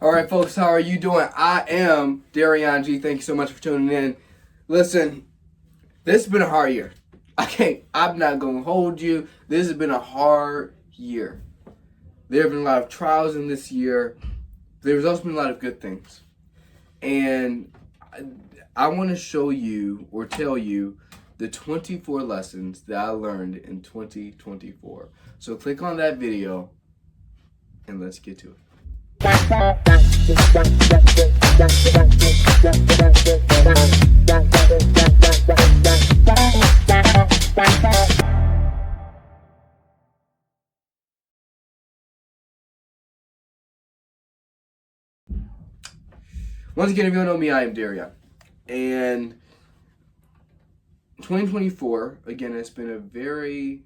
All right, folks, how are you doing? I am Darian G. Thank you so much for tuning in. Listen, this has been a hard year. I'm not going to hold you. This has been a hard year. There have been a lot of trials in this year. There's also been a lot of good things. And I want to show you or tell you the 24 lessons that I learned in 2024. So click on that video and let's get to it. Once again, if you don't know me, I am Darian. And 2024, again, it's been a very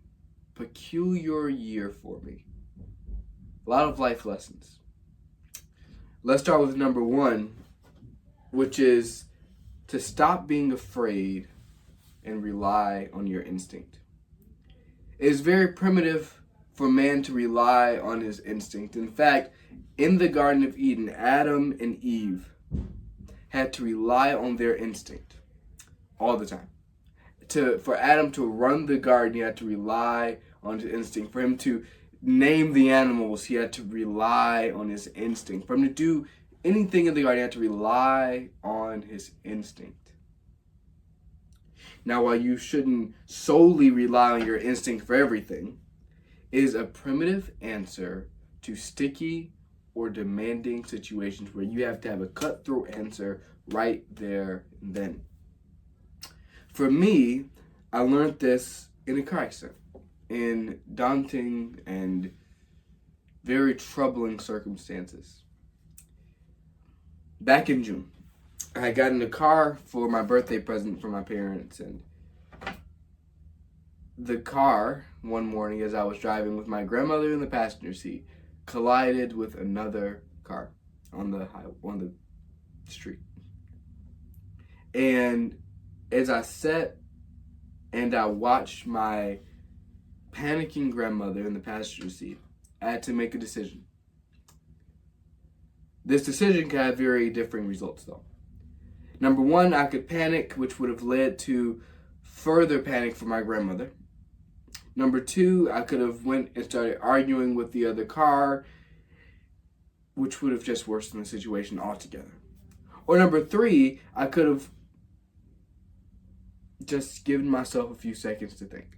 peculiar year for me. A lot of life lessons. Let's start with number one, which is to stop being afraid and rely on your instinct. It is very primitive for man to rely on his instinct. In fact, in the Garden of Eden, Adam and Eve had to rely on their instinct all the time. For Adam to run the garden, he had to rely on his instinct. For him to name the animals, he had to rely on his instinct. For him to do anything in the garden, he had to rely on his instinct. Now, while you shouldn't solely rely on your instinct for everything, it is a primitive answer to sticky or demanding situations where you have to have a cutthroat answer right there and then. For me, I learned this in a car accident, in daunting and very troubling circumstances. Back in June, I got in the car for my birthday present from my parents, and the car, one morning as I was driving with my grandmother in the passenger seat, collided with another car on the street. And as I sat and I watched my panicking grandmother in the passenger seat, I had to make a decision. This decision could have very differing results, though. Number one, I could panic, which would have led to further panic for my grandmother. Number two, I could have went and started arguing with the other car, which would have just worsened the situation altogether. Or number three, I could have just given myself a few seconds to think.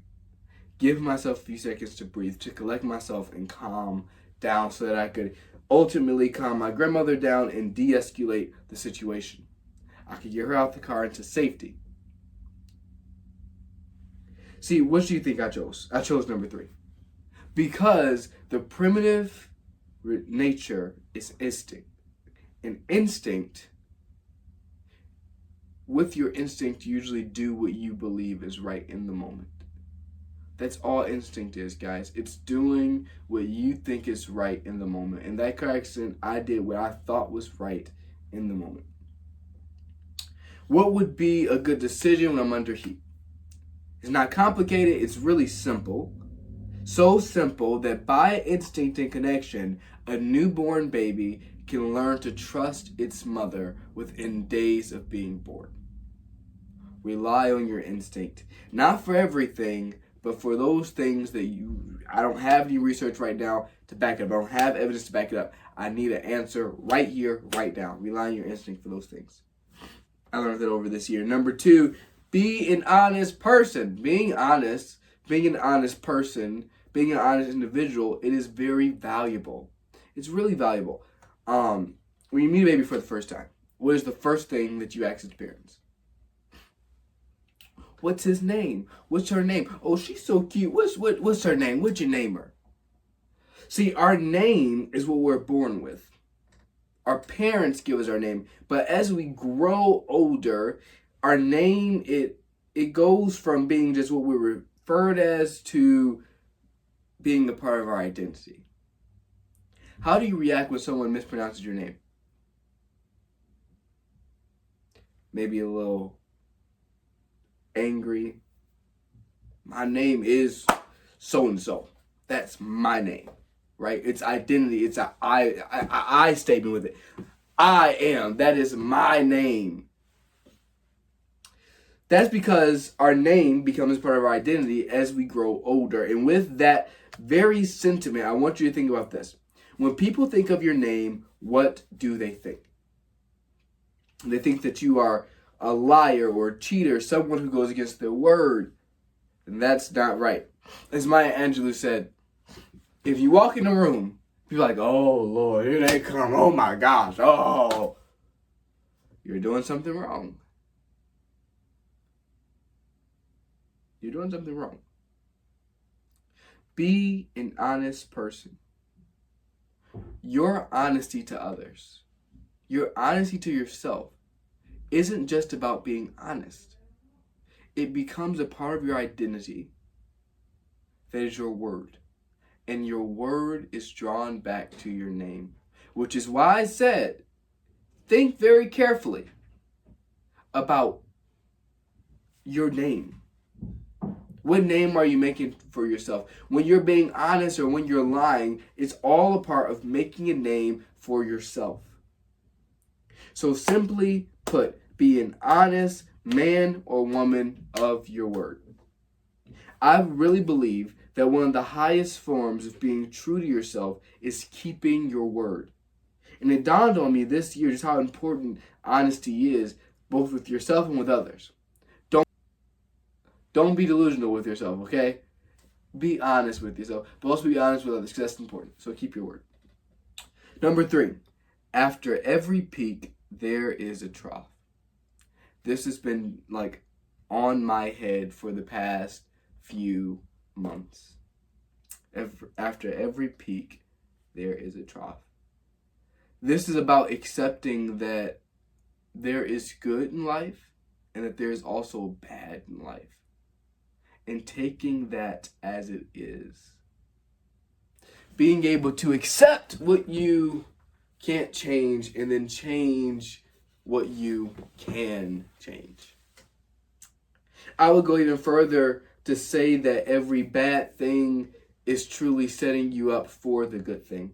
Give myself a few seconds to breathe, to collect myself and calm down so that I could ultimately calm my grandmother down and de-escalate the situation. I could get her out the car into safety. See, what do you think I chose? I chose number three. Because the primitive nature is instinct. And instinct, with your instinct, you usually do what you believe is right in the moment. That's all instinct is, guys. It's doing what you think is right in the moment. In that car accident, I did what I thought was right in the moment. What would be a good decision when I'm under heat? It's not complicated, it's really simple. So simple that by instinct and connection, a newborn baby can learn to trust its mother within days of being born. Rely on your instinct. Not for everything, but for those things that I don't have any research right now to back it up. I don't have evidence to back it up. I need an answer right here, right now. Rely on your instinct for those things. I learned that over this year. Number two, be an honest person. Being honest, being an honest person, being an honest individual, it is very valuable. It's really valuable. When you meet a baby for the first time, what is the first thing that you ask its parents? What's his name? What's her name? Oh, she's so cute. What's her name? What'd you name her? See, our name is what we're born with. Our parents give us our name, but as we grow older, our name it goes from being just what we're referred as to being a part of our identity. How do you react when someone mispronounces your name? Maybe a little angry. My name is so and so. That's my name, right? It's identity. It's a I statement with it. I am. That is my name. That's because our name becomes part of our identity as we grow older. And with that very sentiment, I want you to think about this. When people think of your name, what do they think? They think that you are a liar or a cheater, someone who goes against their word. And that's not right. As Maya Angelou said, if you walk in a room, people are like, oh, Lord, here they come. Oh, my gosh. Oh, you're doing something wrong. You're doing something wrong. Be an honest person. Your honesty to others, your honesty to yourself, isn't just about being honest. It becomes a part of your identity that is your word. And your word is drawn back to your name. Which is why I said, think very carefully about your name. What name are you making for yourself? When you're being honest or when you're lying, it's all a part of making a name for yourself. So simply put, be an honest man or woman of your word. I really believe that one of the highest forms of being true to yourself is keeping your word. And it dawned on me this year just how important honesty is, both with yourself and with others. Don't be delusional with yourself, okay? Be honest with yourself, but also be honest with others, because that's important. So keep your word. Number 3, after every peak, there is a trough. This has been like on my head for the past few months. After every peak, there is a trough. This is about accepting that there is good in life and that there is also bad in life. And taking that as it is. Being able to accept what you can't change and then change what you can change. I would go even further to say that every bad thing is truly setting you up for the good thing.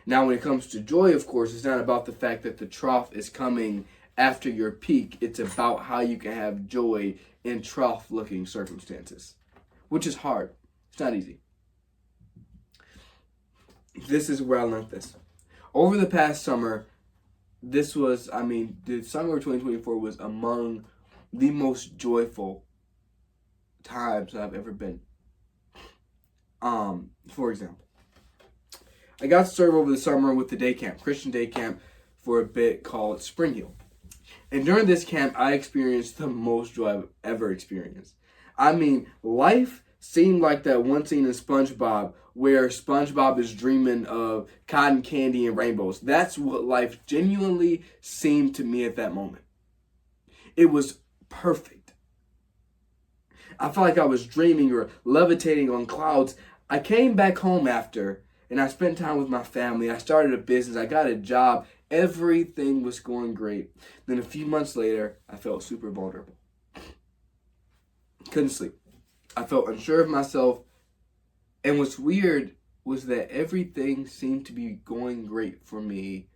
Now, when it comes to joy, of course, it's not about the fact that the trough is coming after your peak. It's about how you can have joy in trough-looking circumstances, which is hard. It's not easy. This is where I learned this. Over the past summer, the summer of 2024 was among the most joyful times I've ever been. For example, I got to serve over the summer with the day camp, Christian day camp, for a bit called Spring Hill. And during this camp, I experienced the most joy I've ever experienced. Life seemed like that one scene in SpongeBob where SpongeBob is dreaming of cotton candy and rainbows. That's what life genuinely seemed to me at that moment. It was perfect. I felt like I was dreaming or levitating on clouds. I came back home after, and I spent time with my family. I started a business. I got a job. Everything was going great. Then a few months later, I felt super vulnerable. Couldn't sleep. I felt unsure of myself. And what's weird was that everything seemed to be going great for me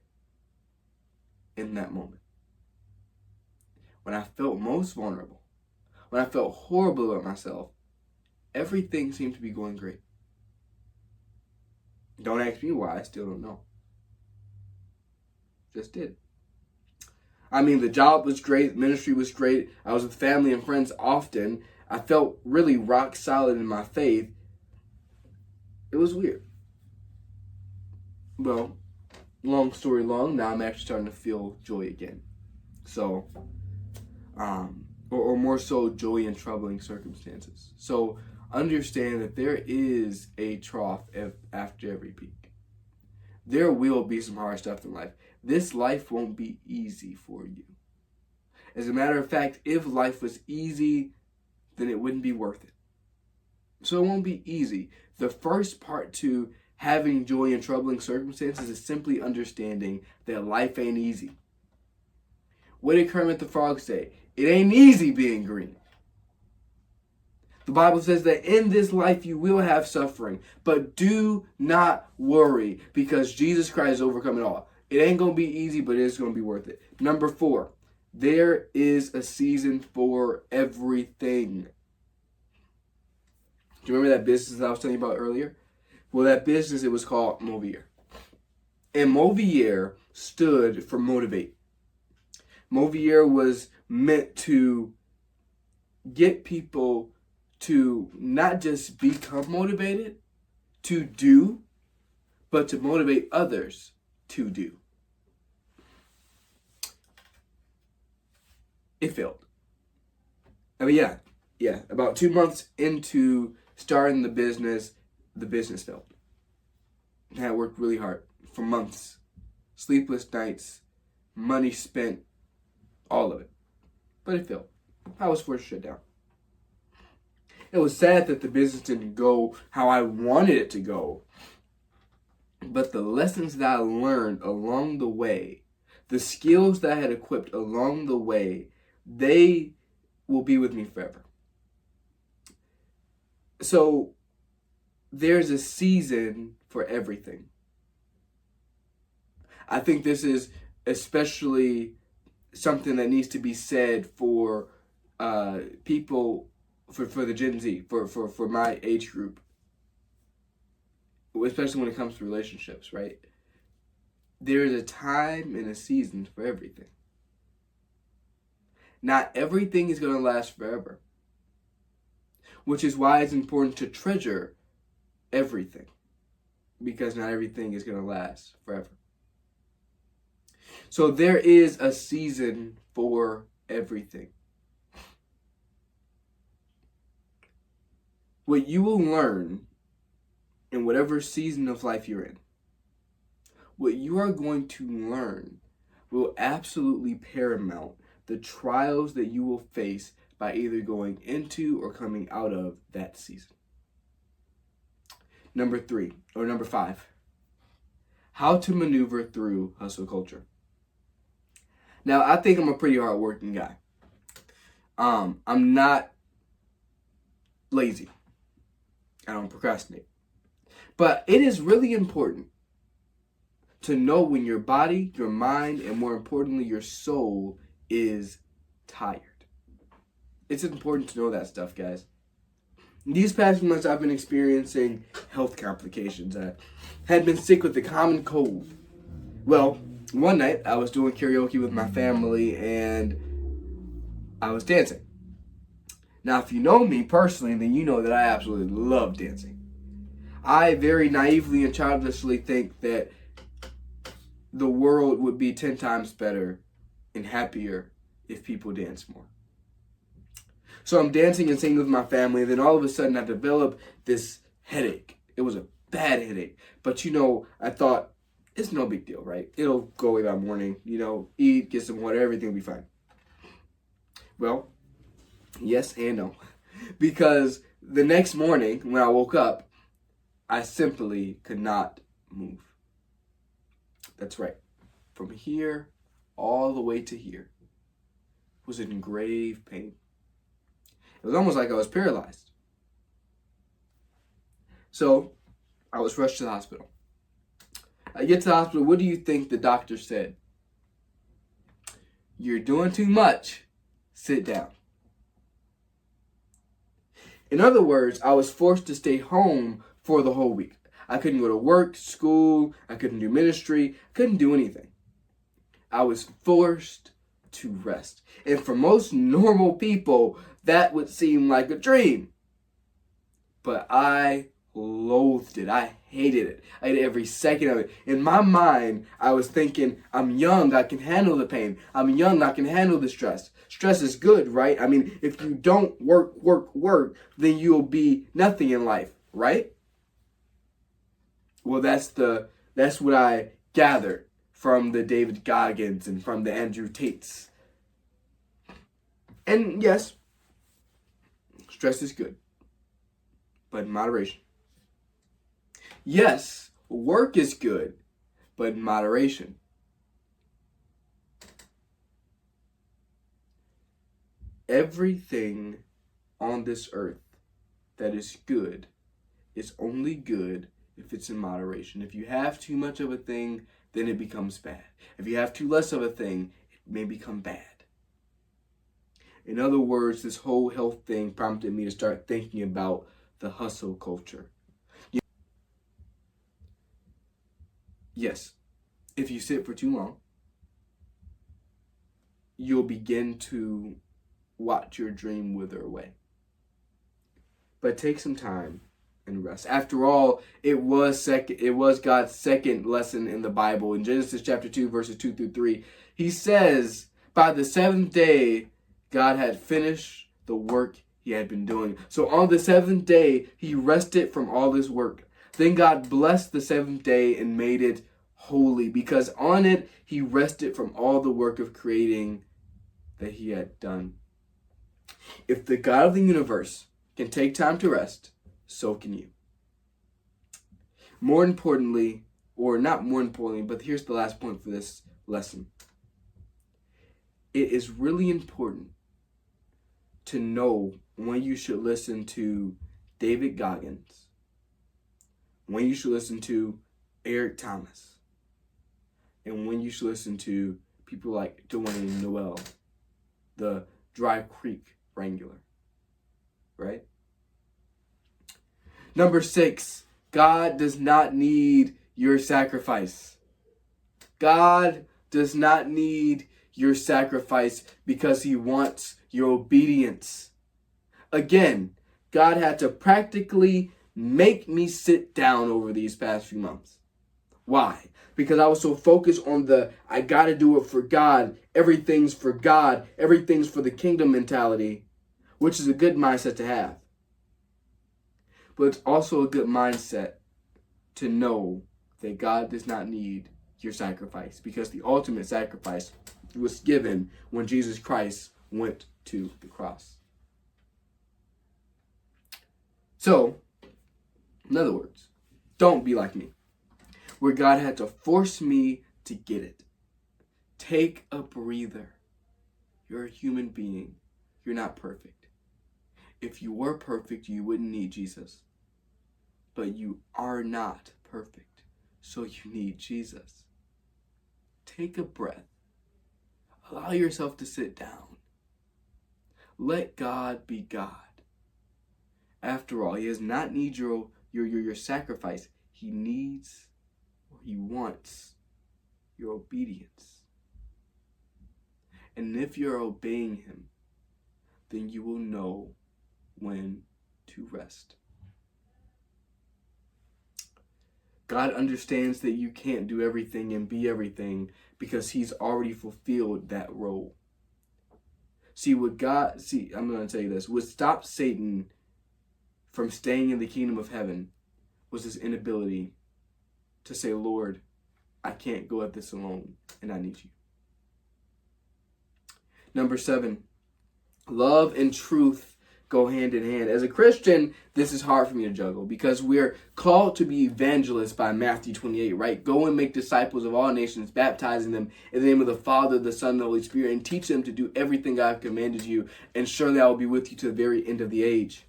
in that moment. When I felt most vulnerable, when I felt horrible about myself, everything seemed to be going great. Don't ask me why, I still don't know. Just did. The job was great, ministry was great. I was with family and friends often. I felt really rock solid in my faith. It was weird. Well, long story long, now I'm actually starting to feel joy again. So, or more so joy in troubling circumstances. So understand that there is a trough after every peak. There will be some hard stuff in life. This life won't be easy for you. As a matter of fact, if life was easy, then it wouldn't be worth it. So it won't be easy. The first part to having joy in troubling circumstances is simply understanding that life ain't easy. What did Kermit the Frog say? It ain't easy being green. The Bible says that in this life you will have suffering, but do not worry because Jesus Christ has overcome it all. It ain't going to be easy, but it's going to be worth it. Number 4, there is a season for everything. Do you remember that business that I was telling you about earlier? Well, that business, it was called Movier. And Movier stood for motivate. Movier was meant to get people to not just become motivated to do, but to motivate others to do. It failed. I mean, yeah. About 2 months into starting the business failed. And I worked really hard for months. Sleepless nights, money spent, all of it. But it failed. I was forced to shut down. It was sad that the business didn't go how I wanted it to go. But the lessons that I learned along the way, the skills that I had equipped along the way, they will be with me forever. So there's a season for everything. I think this is especially something that needs to be said for people, for the Gen Z, for my age group, especially when it comes to relationships, right? There is a time and a season for everything. Not everything is going to last forever, which is why it's important to treasure everything, because not everything is going to last forever. So there is a season for everything. What you will learn in whatever season of life you're in, what you are going to learn will absolutely paramount the trials that you will face by either going into or coming out of that season. Number 5, how to maneuver through hustle culture. Now, I think I'm a pretty hardworking guy. I'm not lazy. I don't procrastinate. But it is really important to know when your body, your mind, and more importantly, your soul is tired. It's important to know that stuff, guys. These past months, I've been experiencing health complications. I had been sick with the common cold. Well, one night, I was doing karaoke with my family, and I was dancing. Now, if you know me personally, then you know that I absolutely love dancing. I very naively and childishly think that the world would be 10 times better and happier if people dance more. So I'm dancing and singing with my family, and then all of a sudden I developed this headache. It was a bad headache. But I thought, it's no big deal, right? It'll go away by morning. Eat, get some water, everything will be fine. Well, yes and no. Because the next morning when I woke up, I simply could not move. That's right. From here all the way to here was in grave pain. It was almost like I was paralyzed. So I was rushed to the hospital. I get to the hospital. What do you think the doctor said? You're doing too much. Sit down. In other words, I was forced to stay home for the whole week. I couldn't go to work, school, I couldn't do ministry, couldn't do anything. I was forced to rest. And for most normal people, that would seem like a dream. But I loathed it. I hated it. I hated every second of it. In my mind, I was thinking, I'm young, I can handle the pain. I'm young, I can handle the stress. Stress is good, right? I mean, if you don't work, then you'll be nothing in life, right? Well, that's what I gathered from the David Goggins and from the Andrew Tates. And yes, stress is good, but in moderation. Yes, work is good, but in moderation. Everything on this earth that is good is only good if it's in moderation. If you have too much of a thing, then it becomes bad. If you have too less of a thing, it may become bad. In other words, this whole health thing prompted me to start thinking about the hustle culture. Yes, if you sit for too long, you'll begin to watch your dream wither away. But take some time and rest. After all, it was God's second lesson in the Bible. In Genesis chapter 2, verses 2 through 3, he says, by the seventh day, God had finished the work he had been doing. So on the seventh day, he rested from all his work. Then God blessed the seventh day and made it holy, because on it he rested from all the work of creating that he had done. If the God of the universe can take time to rest, so can you. More importantly, or not more importantly, but here's the last point for this lesson. It is really important to know when you should listen to David Goggins, when you should listen to Eric Thomas, and when you should listen to people like Dwayne Noel, the Dry Creek Wrangler, right? Number 6, God does not need your sacrifice. God does not need your sacrifice because he wants your obedience. Again, God had to practically make me sit down over these past few months. Why? Because I was so focused on I gotta do it for God, everything's for God, everything's for the kingdom mentality, which is a good mindset to have. But it's also a good mindset to know that God does not need your sacrifice, because the ultimate sacrifice was given when Jesus Christ went to the cross. So, in other words, don't be like me, where God had to force me to get it. Take a breather. You're a human being. You're not perfect. If you were perfect, you wouldn't need Jesus. But you are not perfect, so you need Jesus. Take a breath. Allow yourself to sit down. Let God be God. After all, he does not need your sacrifice. He needs, or he wants, your obedience. And if you're obeying him, then you will know when to rest. God understands that you can't do everything and be everything because he's already fulfilled that role. I'm going to tell you this. What stopped Satan from staying in the kingdom of heaven was his inability to say, Lord, I can't go at this alone, and I need you. Number 7, love and truth go hand in hand. As a Christian, this is hard for me to juggle because we're called to be evangelists by Matthew 28, right? Go and make disciples of all nations, baptizing them in the name of the Father, the Son, and the Holy Spirit, and teach them to do everything I have commanded you, and surely I will be with you to the very end of the age.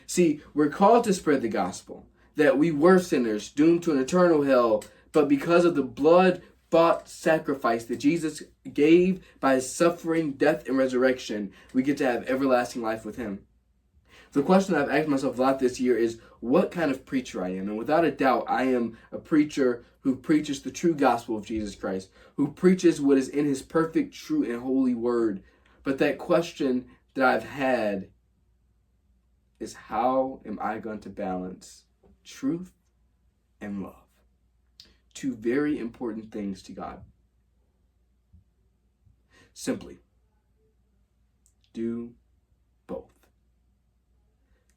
See, we're called to spread the gospel, that we were sinners, doomed to an eternal hell, but because of the blood-bought sacrifice that Jesus gave by his suffering, death, and resurrection, we get to have everlasting life with him. The question I've asked myself a lot this year is what kind of preacher I am. And without a doubt, I am a preacher who preaches the true gospel of Jesus Christ, who preaches what is in his perfect, true, and holy word. But that question that I've had is, how am I going to balance truth and love? Two very important things to God. Simply, do both.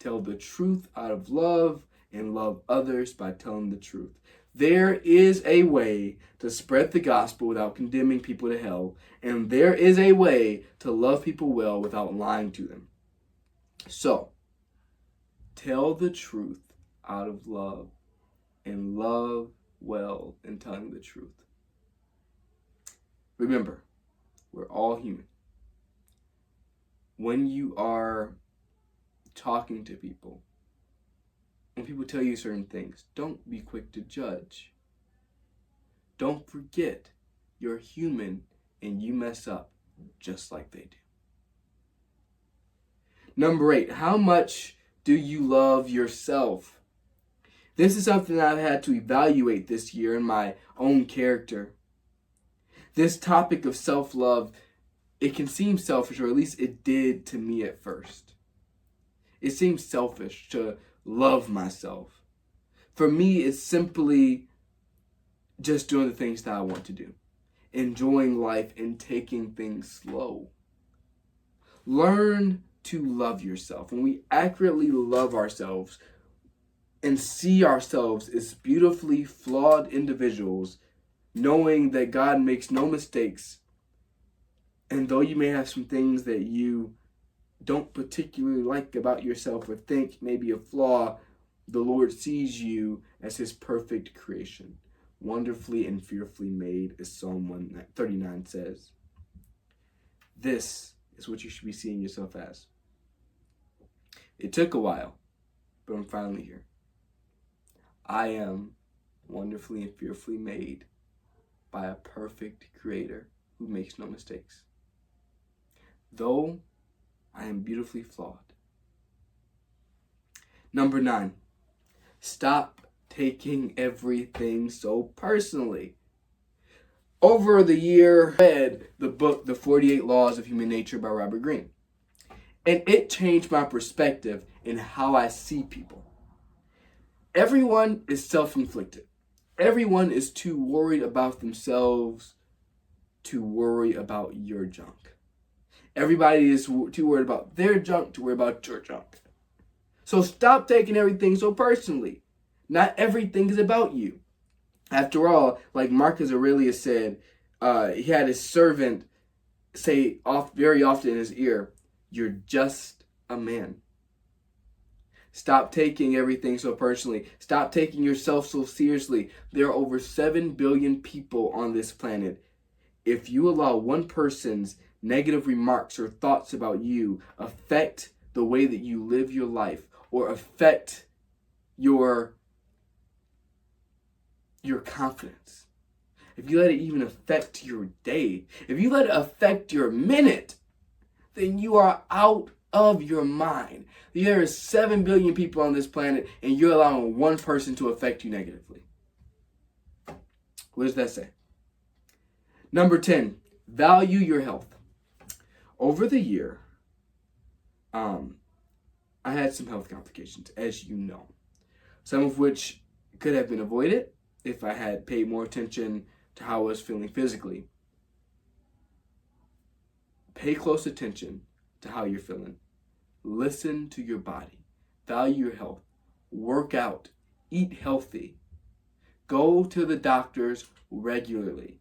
Tell the truth out of love and love others by telling the truth. There is a way to spread the gospel without condemning people to hell, and there is a way to love people well without lying to them. So, tell the truth out of love and love well in telling the truth. Remember, we're all human. When you are talking to people, when people tell you certain things, don't be quick to judge. Don't forget, you're human and you mess up just like they do. Number 8, how much do you love yourself? This is something I've had to evaluate this year in my own character. This topic of self-love, it can seem selfish, or at least it did to me at first. It seems selfish to love myself. For me, it's simply just doing the things that I want to do, enjoying life and taking things slow. Learn to love yourself. When we accurately love ourselves and see ourselves as beautifully flawed individuals, knowing that God makes no mistakes, and though you may have some things that you don't particularly like about yourself or think may be a flaw, the Lord sees you as his perfect creation, wonderfully and fearfully made, as Psalm 139 says. This is what you should be seeing yourself as. It took a while, but I'm finally here. I am wonderfully and fearfully made by a perfect creator who makes no mistakes. Though I am beautifully flawed. Number 9, stop taking everything so personally. Over the year, I read the book, The 48 Laws of Human Nature by Robert Greene. And it changed my perspective in how I see people. Everyone is self-inflicted. Everyone is too worried about themselves to worry about your junk. Everybody is too worried about their junk to worry about your junk. So stop taking everything so personally. Not everything is about you. After all, like Marcus Aurelius said, he had his servant say very often in his ear, "You're just a man." Stop taking everything so personally. Stop taking yourself so seriously. There are over 7 billion people on this planet. If you allow one person's negative remarks or thoughts about you affect the way that you live your life, or affect your confidence, if you let it even affect your day, if you let it affect your minute, then you are out of your mind. There are 7 billion people on this planet, and you're allowing one person to affect you negatively. What does that say? Number 10, value your health. Over the year, I had some health complications, as you know, some of which could have been avoided if I had paid more attention to how I was feeling physically. Pay close attention to how you're feeling. Listen to your body. Value your health. Work out. Eat healthy. Go to the doctors regularly.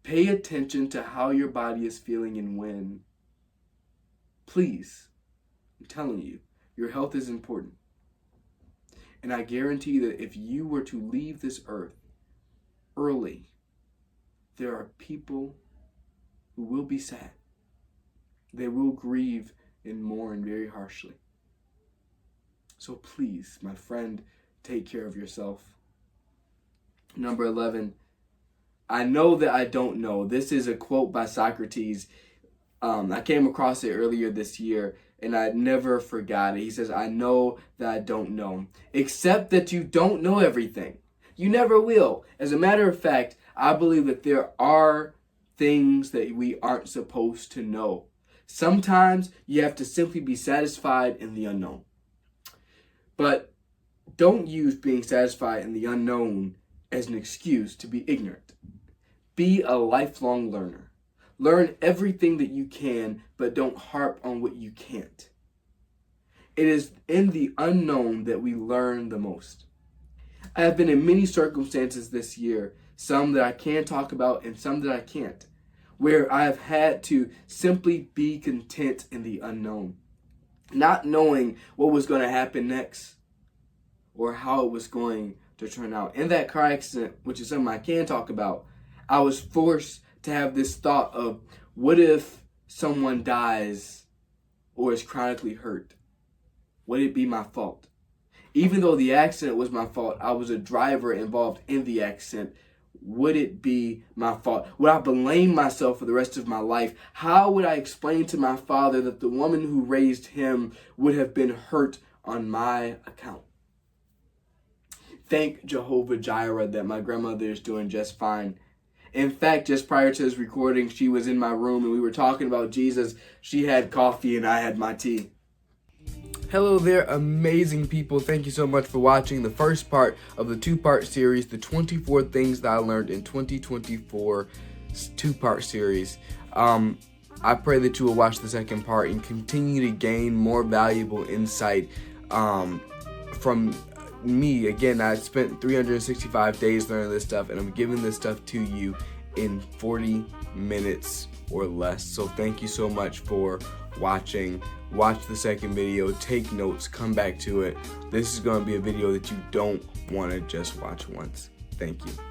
Pay attention to how your body is feeling and when. Please, I'm telling you, your health is important. And I guarantee that if you were to leave this earth early, there are people who will be sad. They will grieve and mourn very harshly. So please, my friend, take care of yourself. Number 11, I know that I don't know. This is a quote by Socrates. I came across it earlier this year, and I never forgot it. He says, I know that I don't know, except that you don't know everything. You never will. As a matter of fact, I believe that there are things that we aren't supposed to know. Sometimes you have to simply be satisfied in the unknown. But don't use being satisfied in the unknown as an excuse to be ignorant. Be a lifelong learner. Learn everything that you can, but don't harp on what you can't. It is in the unknown that we learn the most. I have been in many circumstances this year, some that I can talk about and some that I can't, where I have had to simply be content in the unknown, not knowing what was going to happen next or how it was going to turn out. In that car accident, which is something I can talk about, I was forced to have this thought of, what if someone dies or is chronically hurt? would it be my fault? Even though the accident was my fault, I was a driver involved in the accident. Would it be my fault? Would I blame myself for the rest of my life? How would I explain to my father that the woman who raised him would have been hurt on my account? Thank Jehovah Jireh that my grandmother is doing just fine. In fact, just prior to this recording, she was in my room and we were talking about Jesus. She had coffee and I had my tea. Hello there, amazing people. Thank you so much for watching the first part of the two-part series, the 24 Things That I Learned in 2024 two-part series. I pray that you will watch the second part and continue to gain more valuable insight from me. Again, I spent 365 days learning this stuff, and I'm giving this stuff to you in 40 minutes or less. So thank you so much for watching. Watch the second video, take notes, come back to it. This is going to be a video that you don't want to just watch once. Thank you.